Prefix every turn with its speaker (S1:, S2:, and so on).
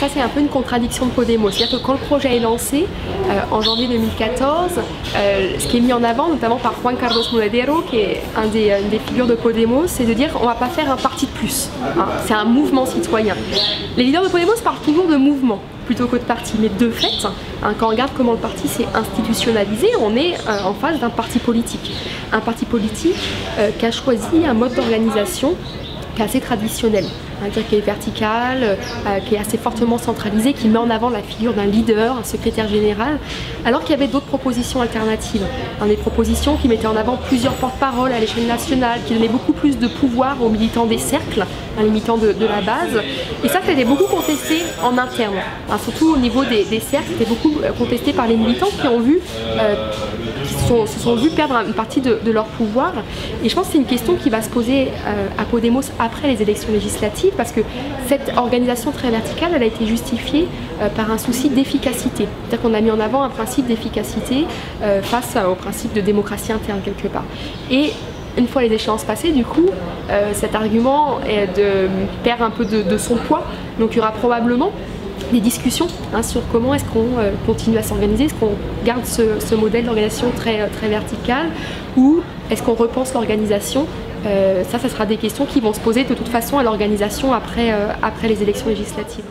S1: ça c'est un peu une contradiction de Podemos. C'est-à-dire que quand le projet est lancé, en janvier 2014, ce qui est mis en avant notamment par Juan Carlos Monedero, qui est une des figures de Podemos, c'est de dire on ne va pas faire un parti de plus, hein, c'est un mouvement citoyen. Les leaders de Podemos parlent toujours de mouvement plutôt que de parti, mais de fait, hein, quand on regarde comment le parti s'est institutionnalisé, on est en face d'un parti politique. Un parti politique qui a choisi un mode d'organisation qui est assez traditionnel, hein, qui est vertical, qui est assez fortement centralisé, qui met en avant la figure d'un leader, un secrétaire général, alors qu'il y avait d'autres propositions alternatives, hein, des propositions qui mettaient en avant plusieurs porte-paroles à l'échelle nationale, qui donnaient beaucoup plus de pouvoir aux militants des cercles, hein, les militants de la base, et ça été beaucoup contesté en interne, hein, surtout au niveau des cercles, c'était beaucoup contesté par les militants qui ont vu se sont vus perdre une partie de leur pouvoir. Et je pense que c'est une question qui va se poser à Podemos après les élections législatives, parce que cette organisation très verticale, elle a été justifiée par un souci d'efficacité. C'est-à-dire qu'on a mis en avant un principe d'efficacité face au principe de démocratie interne quelque part. Et une fois les échéances passées, du coup, cet argument perd un peu de son poids. Donc il y aura probablement des discussions, hein, sur comment est-ce qu'on continue à s'organiser, est-ce qu'on garde ce modèle d'organisation très vertical, ou est-ce qu'on repense l'organisation. Ça sera des questions qui vont se poser de toute façon à l'organisation après les élections législatives.